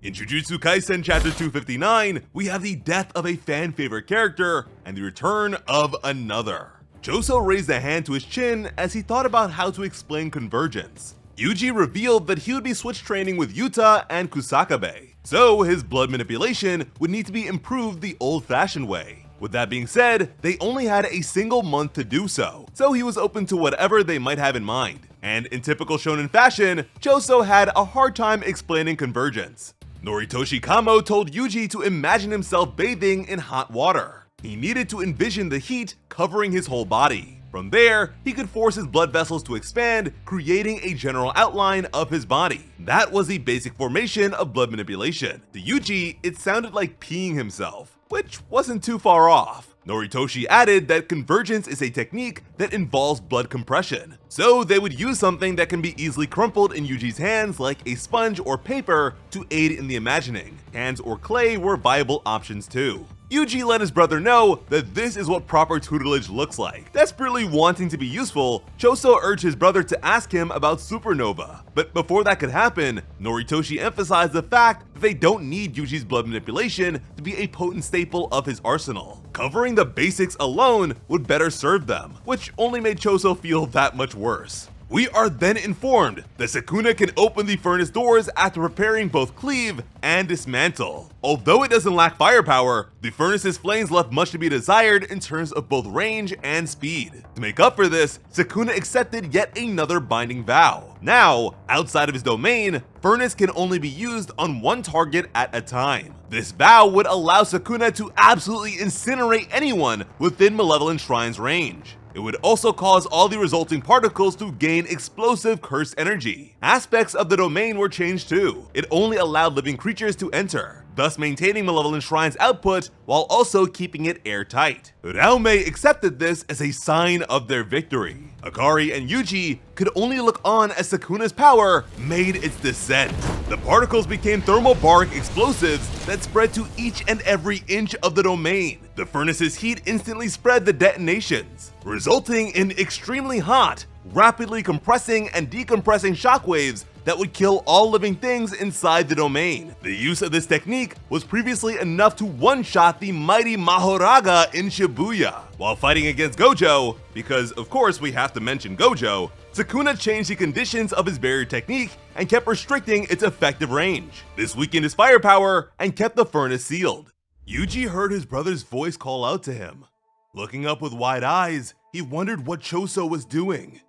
In Jujutsu Kaisen Chapter 259, we have the death of a fan favorite character and the return of another. Choso raised a hand to his chin as he thought about how to explain convergence. Yuji revealed that he would be switch training with Yuta and Kusakabe, so his blood manipulation would need to be improved the old-fashioned way. With that being said, they only had a single month to do so he was open to whatever they might have in mind. And in typical shonen fashion, Choso had a hard time explaining convergence. Noritoshi Kamo told Yuji to imagine himself bathing in hot water. He needed to envision the heat covering his whole body. From there, he could force his blood vessels to expand, creating a general outline of his body. That was the basic formation of blood manipulation. To Yuji, it sounded like peeing himself, which wasn't too far off. Noritoshi added that convergence is a technique that involves blood compression, so they would use something that can be easily crumpled in Yuji's hands like a sponge or paper to aid in the imagining. Hands or clay were viable options too. Yuji let his brother know that this is what proper tutelage looks like. Desperately wanting to be useful, Choso urged his brother to ask him about Supernova. But before that could happen, Noritoshi emphasized the fact that they don't need Yuji's blood manipulation to be a potent staple of his arsenal. Covering the basics alone would better serve them, which only made Choso feel that much worse. We are then informed that Sukuna can open the furnace doors after preparing both cleave and dismantle. Although it doesn't lack firepower, the furnace's flames left much to be desired in terms of both range and speed. To make up for this, Sukuna accepted yet another binding vow. Now, outside of his domain, furnace can only be used on one target at a time. This vow would allow Sukuna to absolutely incinerate anyone within Malevolent Shrine's range. It would also cause all the resulting particles to gain explosive cursed energy. Aspects of the domain were changed too. It only allowed living creatures to enter, thus maintaining Malevolent Shrine's output while also keeping it airtight. Raume accepted this as a sign of their victory. Akari and Yuji could only look on as Sukuna's power made its descent. The particles became thermobaric explosives that spread to each and every inch of the domain. The furnace's heat instantly spread the detonations, resulting in extremely hot, rapidly compressing and decompressing shockwaves that would kill all living things inside the domain. The use of this technique was previously enough to one-shot the mighty Mahoraga in Shibuya. While fighting against Gojo, because of course we have to mention Gojo, Sukuna changed the conditions of his barrier technique and kept restricting its effective range. This weakened his firepower and kept the furnace sealed. Yuji heard his brother's voice call out to him. Looking up with wide eyes, he wondered what Choso was doing.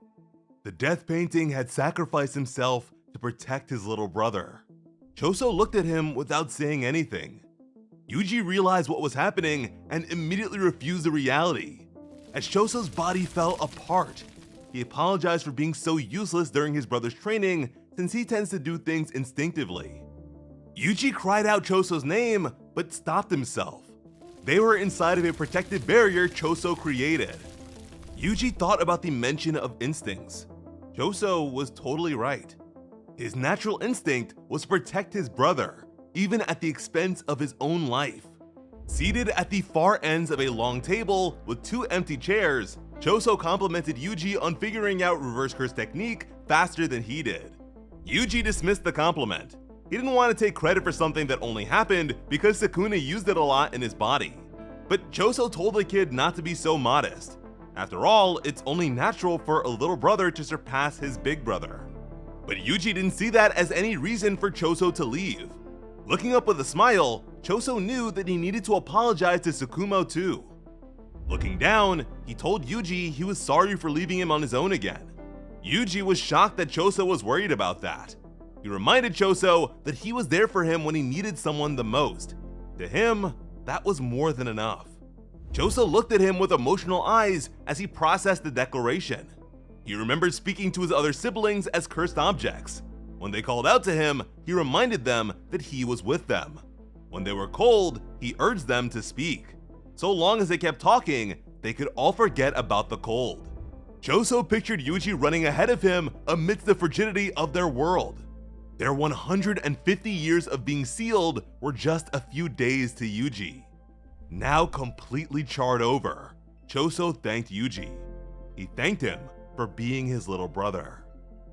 The death painting had sacrificed himself to protect his little brother. Choso looked at him without saying anything. Yuji realized what was happening and immediately refused the reality. As Choso's body fell apart, he apologized for being so useless during his brother's training since he tends to do things instinctively. Yuji cried out Choso's name, but stopped himself. They were inside of a protective barrier Choso created. Yuji thought about the mention of instincts. Choso was totally right. His natural instinct was to protect his brother, even at the expense of his own life. Seated at the far ends of a long table with two empty chairs, Choso complimented Yuji on figuring out reverse curse technique faster than he did. Yuji dismissed the compliment. He didn't want to take credit for something that only happened because Sukuna used it a lot in his body. But Choso told the kid not to be so modest. After all, it's only natural for a little brother to surpass his big brother. But Yuji didn't see that as any reason for Choso to leave. Looking up with a smile, Choso knew that he needed to apologize to Tsukumo too. Looking down, he told Yuji he was sorry for leaving him on his own again. Yuji was shocked that Choso was worried about that. He reminded Choso that he was there for him when he needed someone the most. To him, that was more than enough. Choso looked at him with emotional eyes as he processed the declaration. He remembered speaking to his other siblings as cursed objects. When they called out to him, he reminded them that he was with them. When they were cold, he urged them to speak. So long as they kept talking, they could all forget about the cold. Choso pictured Yuji running ahead of him amidst the frigidity of their world. Their 150 years of being sealed were just a few days to Yuji. Now completely charred over, Choso thanked Yuji. He thanked him for being his little brother.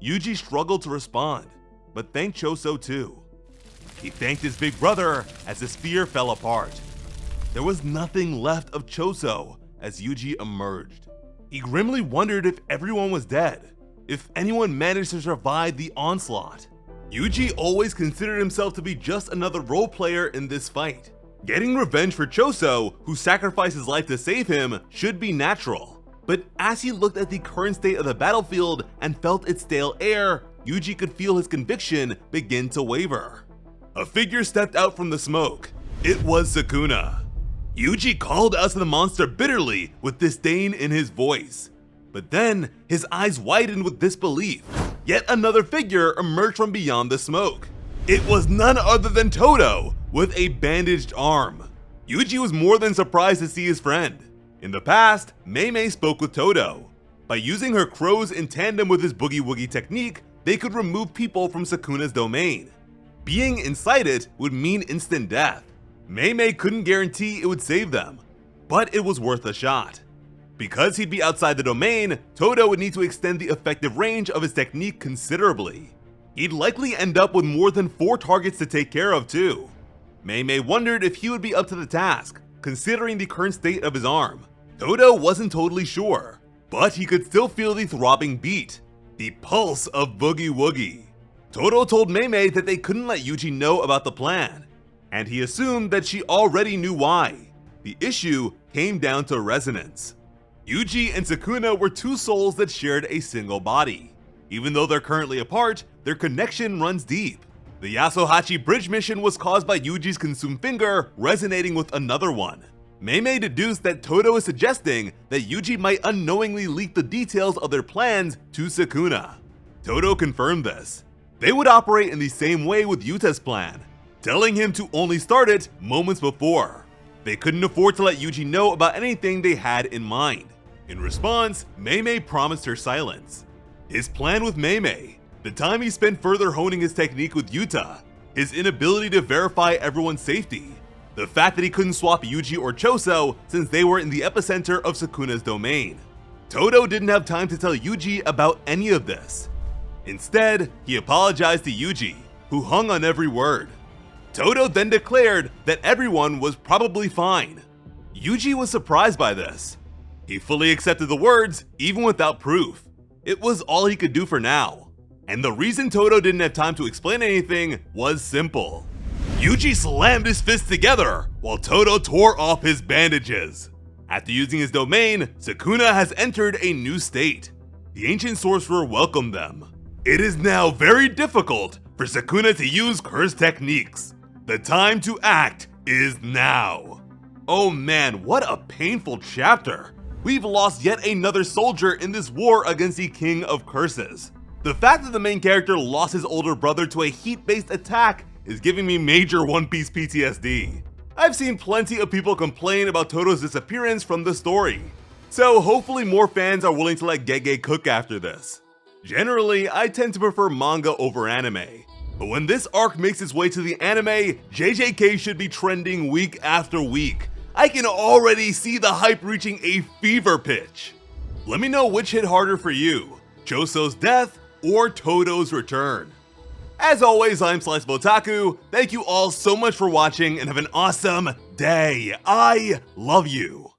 Yuji struggled to respond, but thanked Choso too. He thanked his big brother as the sphere fell apart. There was nothing left of Choso as Yuji emerged. He grimly wondered if everyone was dead, if anyone managed to survive the onslaught. Yuji always considered himself to be just another role player in this fight. Getting revenge for Choso, who sacrificed his life to save him, should be natural. But as he looked at the current state of the battlefield and felt its stale air, Yuji could feel his conviction begin to waver. A figure stepped out from the smoke. It was Sukuna. Yuji called out to the monster bitterly with disdain in his voice. But then, his eyes widened with disbelief. Yet another figure emerged from beyond the smoke. It was none other than Todo, with a bandaged arm. Yuji was more than surprised to see his friend. In the past, Mei Mei spoke with Todo. By using her crows in tandem with his boogie woogie technique, they could remove people from Sukuna's domain. Being inside it would mean instant death. Mei Mei couldn't guarantee it would save them, but it was worth a shot. Because he'd be outside the domain, Todo would need to extend the effective range of his technique considerably. He'd likely end up with more than 4 targets to take care of too. Mei Mei wondered if he would be up to the task, considering the current state of his arm. Todo wasn't totally sure, but he could still feel the throbbing beat, the pulse of Boogie Woogie. Todo told Mei Mei that they couldn't let Yuji know about the plan, and he assumed that she already knew why. The issue came down to resonance. Yuji and Sukuna were 2 souls that shared a single body. Even though they're currently apart, their connection runs deep. The Yasuhachi bridge mission was caused by Yuji's consumed finger resonating with another one. Mei Mei deduced that Todo is suggesting that Yuji might unknowingly leak the details of their plans to Sukuna. Todo confirmed this. They would operate in the same way with Yuta's plan, telling him to only start it moments before. They couldn't afford to let Yuji know about anything they had in mind. In response, Mei Mei promised her silence. His plan with Mei Mei, the time he spent further honing his technique with Yuta, his inability to verify everyone's safety, the fact that he couldn't swap Yuji or Choso since they were in the epicenter of Sukuna's domain. Todo didn't have time to tell Yuji about any of this. Instead, he apologized to Yuji, who hung on every word. Todo then declared that everyone was probably fine. Yuji was surprised by this. He fully accepted the words, even without proof. It was all he could do for now. And the reason Todo didn't have time to explain anything was simple. Yuji slammed his fists together while Todo tore off his bandages. After using his domain, Sukuna has entered a new state. The ancient sorcerer welcomed them. It is now very difficult for Sukuna to use curse techniques. The time to act is now. Oh man, what a painful chapter. We've lost yet another soldier in this war against the King of Curses. The fact that the main character lost his older brother to a heat-based attack is giving me major One Piece PTSD. I've seen plenty of people complain about Todo's disappearance from the story, so hopefully more fans are willing to let Gege cook after this. Generally, I tend to prefer manga over anime, but when this arc makes its way to the anime, JJK should be trending week after week. I can already see the hype reaching a fever pitch. Let me know which hit harder for you, Choso's death or Todo's return. As always, I'm Sliceable Otaku. Thank you all so much for watching and have an awesome day. I love you.